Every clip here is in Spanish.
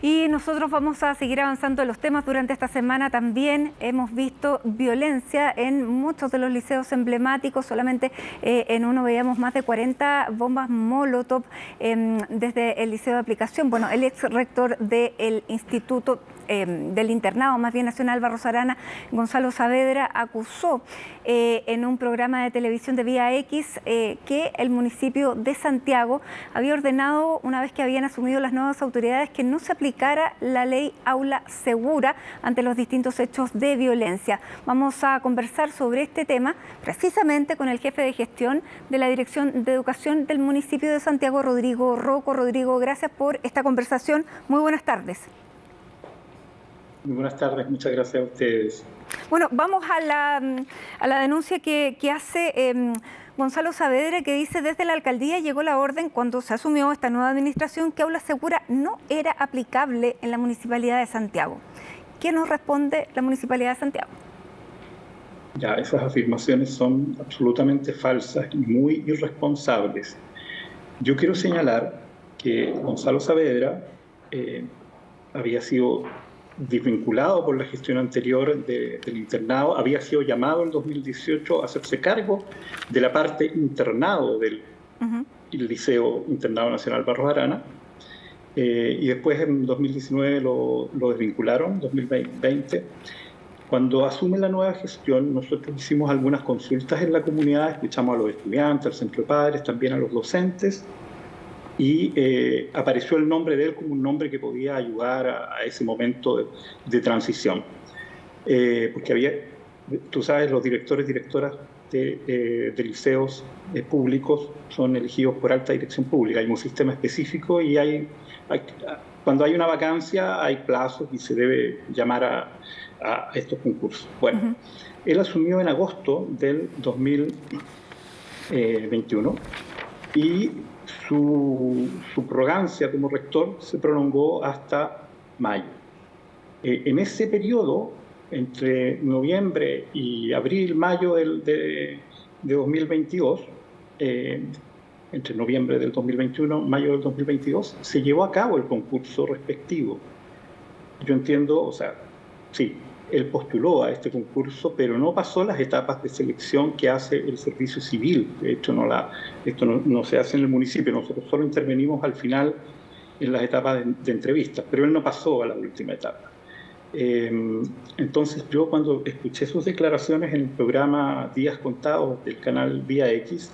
Y nosotros vamos a seguir avanzando en los temas. Durante esta semana también hemos visto violencia en muchos de los liceos emblemáticos. Solamente en uno veíamos más de 40 bombas Molotov desde el liceo de aplicación. Bueno, el ex rector del Instituto del Internado, más bien Nacional Barros Arana, Gonzalo Saavedra, acusó en un programa de televisión de Vía X que el municipio de Santiago había ordenado, una vez que habían asumido las nuevas autoridades, que no se aplicara la ley Aula Segura ante los distintos hechos de violencia. Vamos a conversar sobre este tema precisamente con el jefe de gestión de la Dirección de Educación del municipio de Santiago, Rodrigo Rocco. Rodrigo, gracias por esta conversación. Muy buenas tardes. Muy buenas tardes, muchas gracias a ustedes. Bueno, vamos a la denuncia que hace Gonzalo Saavedra, que dice: desde la alcaldía llegó la orden cuando se asumió esta nueva administración que Aula Segura no era aplicable en la Municipalidad de Santiago. ¿Qué nos responde la Municipalidad de Santiago? Ya, esas afirmaciones son absolutamente falsas y muy irresponsables. Yo quiero señalar que Gonzalo Saavedra había sido desvinculado por la gestión anterior del internado, había sido llamado en 2018 a hacerse cargo de la parte internado del Liceo Internado Nacional Barros Arana, y después en 2019 lo desvincularon, 2020. Cuando asume la nueva gestión, nosotros hicimos algunas consultas en la comunidad, escuchamos a los estudiantes, al centro de padres, también a los docentes, y apareció el nombre de él como un nombre que podía ayudar a ese momento de transición. Porque había, tú sabes, los directores y directoras de liceos públicos son elegidos por alta dirección pública. Hay un sistema específico y cuando hay una vacancia hay plazos y se debe llamar a estos concursos. Bueno, él asumió en agosto del 2021 y su subrogancia como rector se prolongó hasta mayo. En ese periodo, entre noviembre y abril, mayo de 2022, entre noviembre del 2021 y mayo del 2022, se llevó a cabo el concurso respectivo. Yo entiendo, o sea, sí, él postuló a este concurso, pero no pasó las etapas de selección que hace el servicio civil. De hecho, esto no se hace en el municipio, nosotros solo intervenimos al final en las etapas de entrevistas, pero él no pasó a la última etapa. Entonces, yo cuando escuché sus declaraciones en el programa Días Contados del canal Vía X,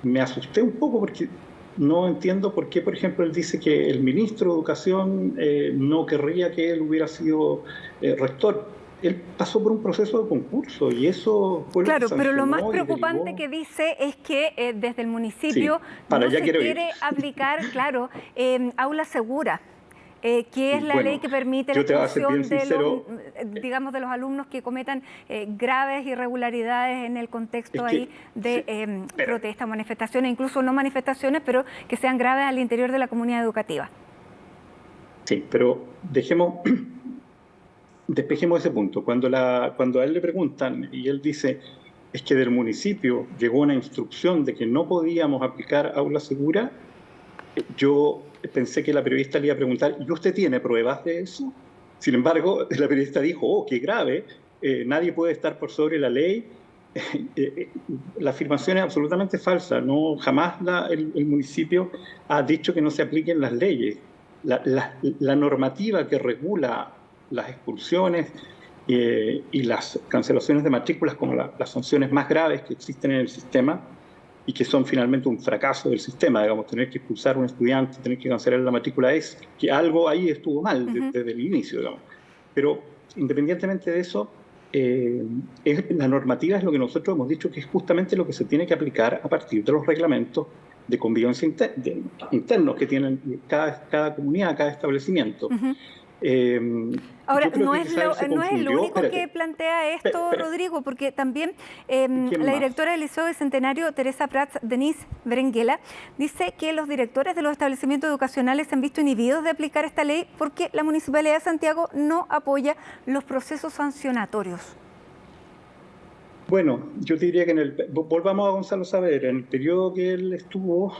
me asusté un poco porque no entiendo por qué, por ejemplo, él dice que el ministro de Educación no querría que él hubiera sido rector. Él pasó por un proceso de concurso y eso fue lo que sancionó. Pero lo más preocupante que dice es que desde el municipio no se quiere aplicar, Aula Segura. Que es la ley que permite la expulsión de los alumnos que cometan graves irregularidades en el contexto de protestas, manifestaciones, incluso no manifestaciones, pero que sean graves al interior de la comunidad educativa. Sí, pero despejemos ese punto. Cuando a él le preguntan y él dice es que del municipio llegó una instrucción de que no podíamos aplicar Aula Segura, yo pensé que la periodista le iba a preguntar, ¿y usted tiene pruebas de eso? Sin embargo, la periodista dijo, oh, qué grave, nadie puede estar por sobre la ley. La afirmación es absolutamente falsa. Jamás el municipio ha dicho que no se apliquen las leyes. La normativa que regula las expulsiones y las cancelaciones de matrículas como las sanciones más graves que existen en el sistema, y que son finalmente un fracaso del sistema, digamos, tener que expulsar a un estudiante, tener que cancelar la matrícula, es que algo ahí estuvo mal desde el inicio, digamos. Pero independientemente de eso, la normativa es lo que nosotros hemos dicho que es justamente lo que se tiene que aplicar a partir de los reglamentos de convivencia internos que tienen cada comunidad, cada establecimiento. Ahora, no es el único que plantea esto, Rodrigo, porque también la directora del Liceo Bicentenario, Teresa Prats Denise Berenguela, dice que los directores de los establecimientos educacionales se han visto inhibidos de aplicar esta ley porque la Municipalidad de Santiago no apoya los procesos sancionatorios. Bueno, yo diría que volvamos a Gonzalo Saavedra, en el periodo que él estuvo,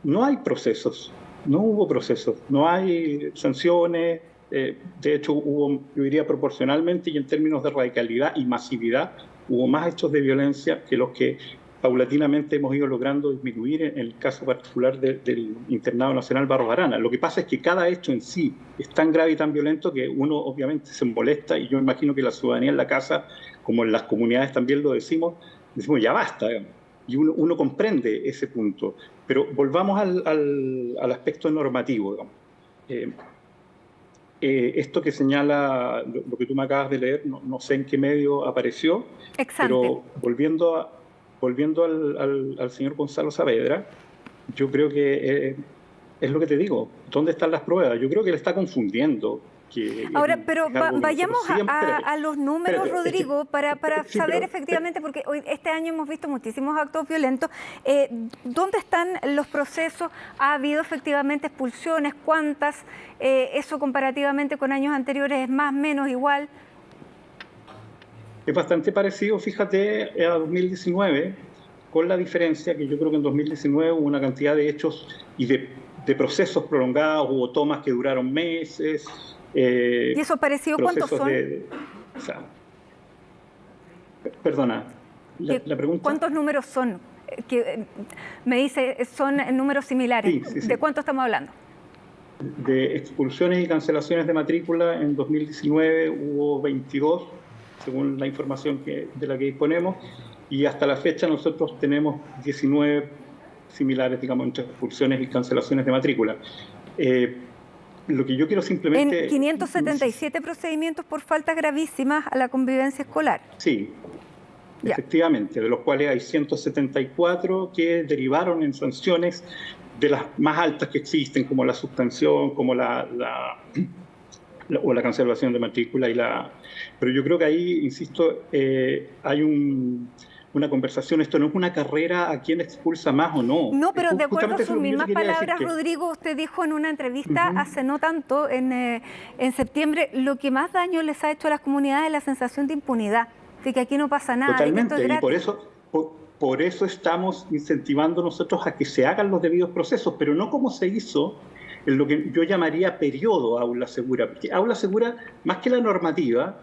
no hay procesos No hubo procesos, no hay sanciones. De hecho, hubo, yo diría proporcionalmente y en términos de radicalidad y masividad, hubo más hechos de violencia que los que paulatinamente hemos ido logrando disminuir en el caso particular del Internado Nacional Barros Arana. Lo que pasa es que cada hecho en sí es tan grave y tan violento que uno obviamente se molesta, y yo imagino que la ciudadanía en la casa, como en las comunidades también lo decimos ya basta, digamos. Y uno comprende ese punto. Pero volvamos al aspecto normativo, digamos. Esto que señala lo que tú me acabas de leer, no sé en qué medio apareció, pero volviendo al señor Gonzalo Saavedra, yo creo que es lo que te digo, ¿dónde están las pruebas? Yo creo que él está confundiendo. Ahora, pero vayamos a los números, Rodrigo, para saber efectivamente, porque hoy este año hemos visto muchísimos actos violentos. ¿Dónde están los procesos? ¿Ha habido efectivamente expulsiones? ¿Cuántas? ¿Eso comparativamente con años anteriores es más, menos, igual? Es bastante parecido, fíjate, a 2019, con la diferencia que yo creo que en 2019 hubo una cantidad de hechos y de procesos prolongados, hubo tomas que duraron meses. ¿Y eso parecido cuántos son? Perdona, la pregunta. ¿Cuántos números son? Que me dice, son números similares. Sí. ¿De cuánto estamos hablando? De expulsiones y cancelaciones de matrícula en 2019 hubo 22, según la información de la que disponemos, y hasta la fecha nosotros tenemos 19 similares, digamos, entre expulsiones y cancelaciones de matrícula. Lo que yo quiero simplemente... En 577 procedimientos por faltas gravísimas a la convivencia escolar. Sí, efectivamente, de los cuales hay 174 que derivaron en sanciones de las más altas que existen, como la suspensión, como la cancelación de matrícula. Pero yo creo que ahí, insisto, hay una conversación. Esto no es una carrera a quién expulsa más o no. No, pero de acuerdo a sus mismas palabras, Rodrigo, usted dijo en una entrevista hace no tanto, en septiembre, lo que más daño les ha hecho a las comunidades es la sensación de impunidad, de que aquí no pasa nada. Totalmente, de que esto es y por eso estamos incentivando nosotros a que se hagan los debidos procesos, pero no como se hizo en lo que yo llamaría periodo aula segura, porque aula segura, más que la normativa,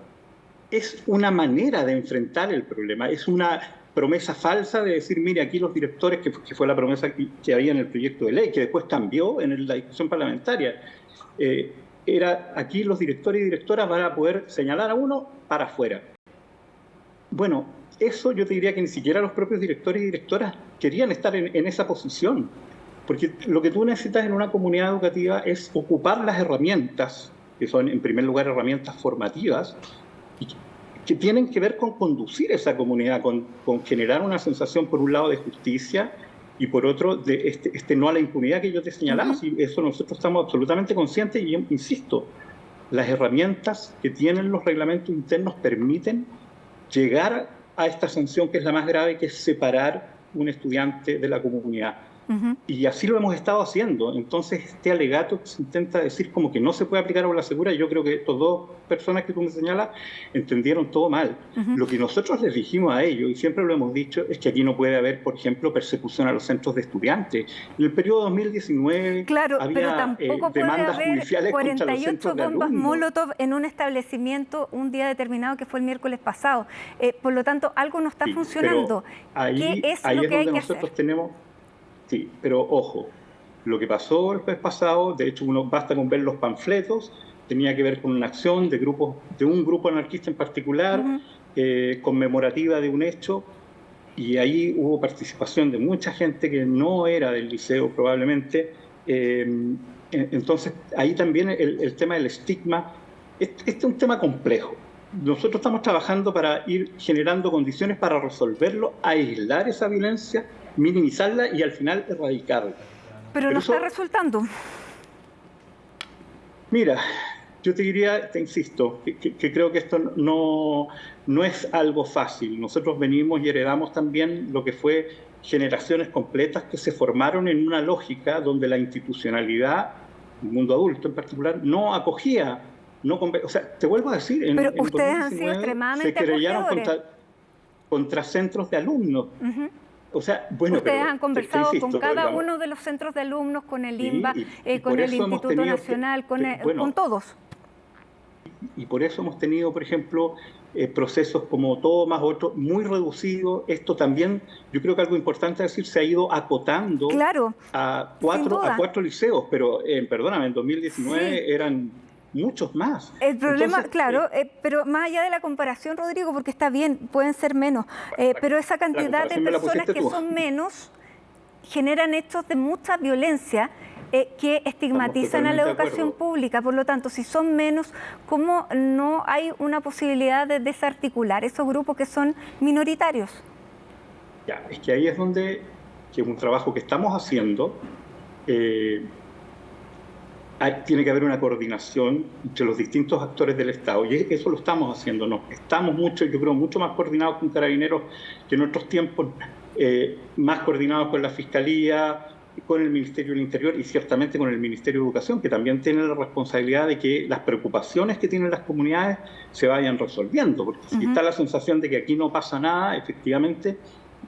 es una manera de enfrentar el problema, es una promesa falsa de decir, mire, aquí los directores, que fue la promesa que había en el proyecto de ley, que después cambió en la discusión parlamentaria, era aquí los directores y directoras van a poder señalar a uno para afuera. Bueno, eso yo te diría que ni siquiera los propios directores y directoras querían estar en esa posición, porque lo que tú necesitas en una comunidad educativa es ocupar las herramientas, que son en primer lugar herramientas formativas, que tienen que ver con conducir esa comunidad, con generar una sensación, por un lado, de justicia y por otro, de este no a la impunidad que yo te señalaba. Y eso nosotros estamos absolutamente conscientes y, insisto, las herramientas que tienen los reglamentos internos permiten llegar a esta sanción que es la más grave, que es separar un estudiante de la comunidad. Y así lo hemos estado haciendo. Entonces, este alegato que se intenta decir como que no se puede aplicar aula segura, yo creo que estas dos personas que tú me señalas entendieron todo mal. Lo que nosotros les dijimos a ellos, y siempre lo hemos dicho, es que aquí no puede haber, por ejemplo, persecución a los centros de estudiantes. En el periodo 2019 había demandas judiciales contra los centros de alumnos. 48 bombas Molotov en un establecimiento un día determinado que fue el miércoles pasado. Por lo tanto, algo no está funcionando. ¿Qué es lo que hay que hacer? Sí, pero ojo, lo que pasó el mes pasado, de hecho basta con ver los panfletos, tenía que ver con una acción de un grupo anarquista en particular, conmemorativa de un hecho, y ahí hubo participación de mucha gente que no era del liceo probablemente. Entonces ahí también el tema del estigma, este es un tema complejo. Nosotros estamos trabajando para ir generando condiciones para resolverlo, aislar esa violencia, minimizarla y al final erradicarla. Pero no está resultando. Mira, yo te diría, te insisto, que creo que esto no es algo fácil. Nosotros venimos y heredamos también lo que fue generaciones completas que se formaron en una lógica donde la institucionalidad, el mundo adulto en particular, no acogía. O sea, te vuelvo a decir, pero ustedes han sido extremadamente se querellaron contra centros de alumnos. O sea, bueno, ustedes han conversado te insisto, con cada digamos, uno de los centros de alumnos, con el sí, INBA, con por el eso hemos Instituto tenido, Nacional, bueno, con todos. y por eso hemos tenido, por ejemplo, procesos como tomas, otros muy reducidos. Esto también, yo creo que algo importante decir, se ha ido acotando Claro, a sin duda. cuatro liceos, pero perdóname, en Sí. 2019 eran muchos más. El problema, Entonces, claro, pero más allá de la comparación, Rodrigo, porque está bien, pueden ser menos, pero esa la cantidad de comparación me la personas pusiste que tú. son menos generan hechos de mucha violencia que Estamos estigmatizan a la totalmente de educación acuerdo. pública. Por lo tanto, si son menos, ¿cómo no hay una posibilidad de desarticular esos grupos que son minoritarios? Ya, es que ahí es donde, que es un trabajo que estamos haciendo, eh, tiene que haber una coordinación entre los distintos actores del Estado, y eso lo estamos haciendo, ¿no? Estamos mucho, yo creo, mucho más coordinados con Carabineros que en otros tiempos, más coordinados con la Fiscalía, con el Ministerio del Interior y ciertamente con el Ministerio de Educación, que también tiene la responsabilidad de que las preocupaciones que tienen las comunidades se vayan resolviendo, porque si está la sensación de que aquí no pasa nada, efectivamente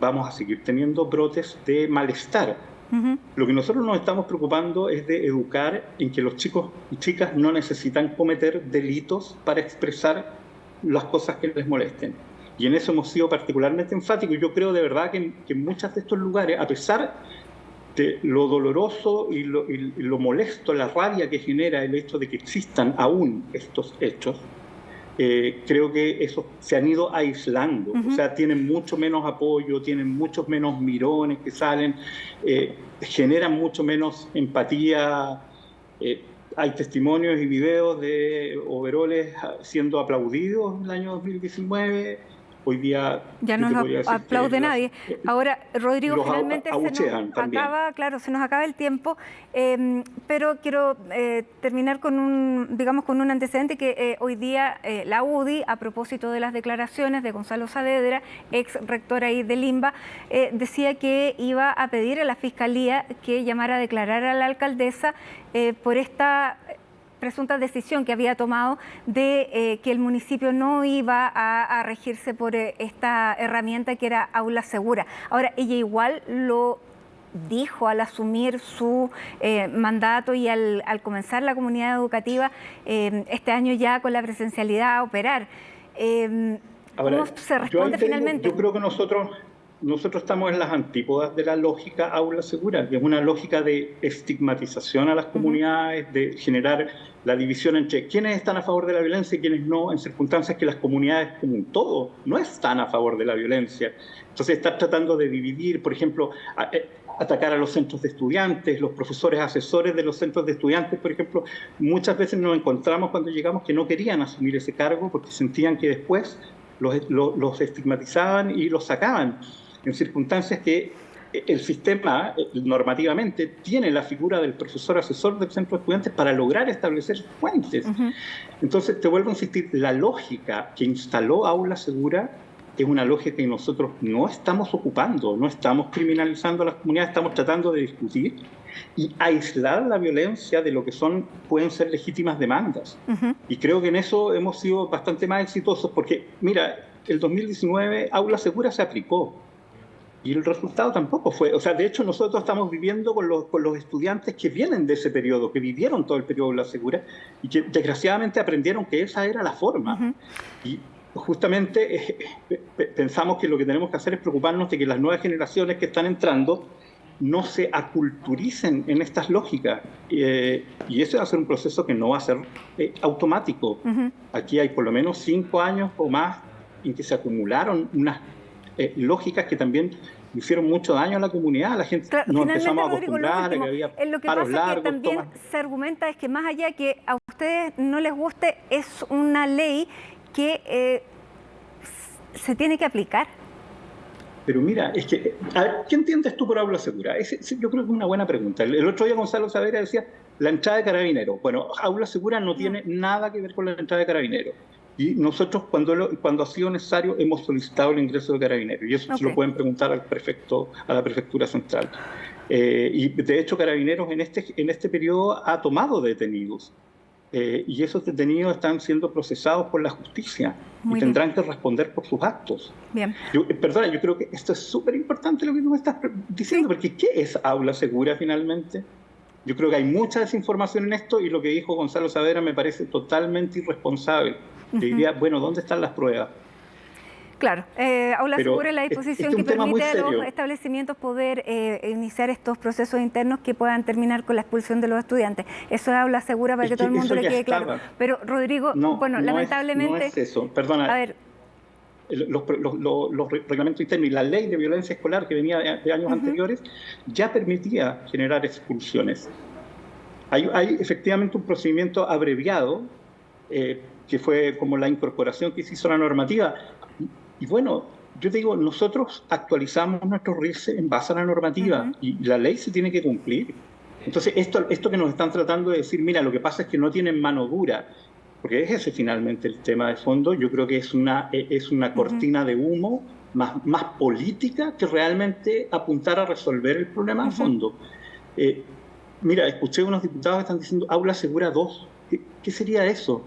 vamos a seguir teniendo brotes de malestar. Lo que nosotros nos estamos preocupando es de educar en que los chicos y chicas no necesitan cometer delitos para expresar las cosas que les molesten. Y en eso hemos sido particularmente enfáticos. Yo creo de verdad que en muchos de estos lugares, a pesar de lo doloroso y lo molesto, la rabia que genera el hecho de que existan aún estos hechos, creo que eso se han ido aislando, o sea, tienen mucho menos apoyo, tienen muchos menos mirones que salen, generan mucho menos empatía. Hay testimonios y videos de overoles siendo aplaudidos en el año 2019. Hoy día Ya yo no te lo podría decir que aplaude nadie. Ahora, Rodrigo, los finalmente se nos abuchean también. acaba, claro, se nos acaba el tiempo, pero quiero terminar con un antecedente que hoy día la UDI, a propósito de las declaraciones de Gonzalo Saavedra, ex rector ahí del INBA, decía que iba a pedir a la Fiscalía que llamara a declarar a la alcaldesa por esta presunta decisión que había tomado de que el municipio no iba a regirse por esta herramienta que era Aula Segura. Ahora, ella igual lo dijo al asumir su mandato y al comenzar la comunidad educativa este año ya con la presencialidad a operar. Ahora, ¿Cómo se responde finalmente? yo creo que nosotros estamos en las antípodas de la lógica aula segura, que es una lógica de estigmatización a las comunidades, de generar la división entre quienes están a favor de la violencia y quienes no, en circunstancias que las comunidades como un todo no están a favor de la violencia. Entonces está tratando de dividir, por ejemplo, atacar a los centros de estudiantes, los profesores asesores de los centros de estudiantes, por ejemplo, muchas veces nos encontramos cuando llegamos que no querían asumir ese cargo porque sentían que después los estigmatizaban y los sacaban, en circunstancias que el sistema normativamente tiene la figura del profesor asesor del centro de estudiantes para lograr establecer puentes. Entonces, te vuelvo a insistir, la lógica que instaló Aula Segura es una lógica que nosotros no estamos ocupando, no estamos criminalizando a las comunidades, estamos tratando de discutir y aislar la violencia de lo que pueden ser legítimas demandas. Y creo que en eso hemos sido bastante más exitosos porque, mira, el 2019 Aula Segura se aplicó y el resultado tampoco fue, o sea, de hecho nosotros estamos viviendo con los estudiantes que vienen de ese periodo, que vivieron todo el periodo de Aula Segura y que desgraciadamente aprendieron que esa era la forma. Y justamente pensamos que lo que tenemos que hacer es preocuparnos de que las nuevas generaciones que están entrando no se aculturicen en estas lógicas. Y ese va a ser un proceso que no va a ser automático. Aquí hay por lo menos 5 años o más en que se acumularon unas lógicas que también hicieron mucho daño a la comunidad. La gente nos empezamos a acostumbrar, Rodrigo, que había lo que paros pasa es que largos. también se argumenta es que más allá que a ustedes no les guste, es una ley que se tiene que aplicar. Pero mira, es que, a ver, ¿qué entiendes tú por aula segura? Yo creo que es una buena pregunta. El otro día Gonzalo Saavedra decía, la entrada de carabineros. Bueno, aula segura no tiene nada que ver con la entrada de carabineros. Y nosotros, cuando ha sido necesario, hemos solicitado el ingreso de carabineros. Y eso se lo pueden preguntar al prefecto, a la prefectura central. Y de hecho, Carabineros en este periodo ha tomado detenidos. y esos detenidos están siendo procesados por la justicia y tendrán que responder por sus actos. Bien. Perdona, yo creo que esto es súper importante lo que tú me estás diciendo, porque ¿qué es aula segura finalmente? Yo creo que hay mucha desinformación en esto y lo que dijo Gonzalo Saavedra me parece totalmente irresponsable. Diría, bueno, ¿dónde están las pruebas? Claro, aula segura es la disposición que permite a los establecimientos poder iniciar estos procesos internos que puedan terminar con la expulsión de los estudiantes. Eso es aula segura para que todo el mundo le quede claro. Pero Rodrigo, bueno, lamentablemente... No es eso, perdona. A ver. Los reglamentos internos y la ley de violencia escolar que venía de años anteriores ya permitía generar expulsiones. Hay efectivamente un procedimiento abreviado que fue como la incorporación que se hizo a la normativa. Y bueno, yo te digo, nosotros actualizamos nuestros RICE en base a la normativa y la ley se tiene que cumplir. Entonces, esto que nos están tratando de decir, mira, lo que pasa es que no tienen mano dura, porque es ese finalmente el tema de fondo, yo creo que es una cortina de humo más política que realmente apuntar a resolver el problema de fondo. Mira, escuché unos diputados que están diciendo aula segura 2. ¿Qué sería eso?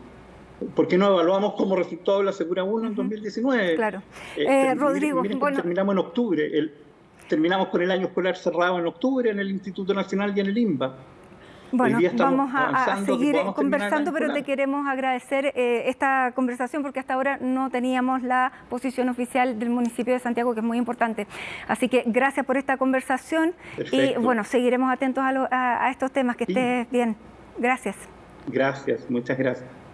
¿Por qué no evaluamos como resultado la Segura 1 en 2019? Claro. Rodrigo, miren, bueno, terminamos en octubre. Terminamos con el año escolar cerrado en octubre en el Instituto Nacional y en el INBA. Bueno, vamos a seguir conversando, pero te queremos agradecer esta conversación porque hasta ahora no teníamos la posición oficial del municipio de Santiago, que es muy importante. Así que gracias por esta conversación. Perfecto. Y bueno, seguiremos atentos a estos temas. Que estés bien. Gracias. Gracias, muchas gracias.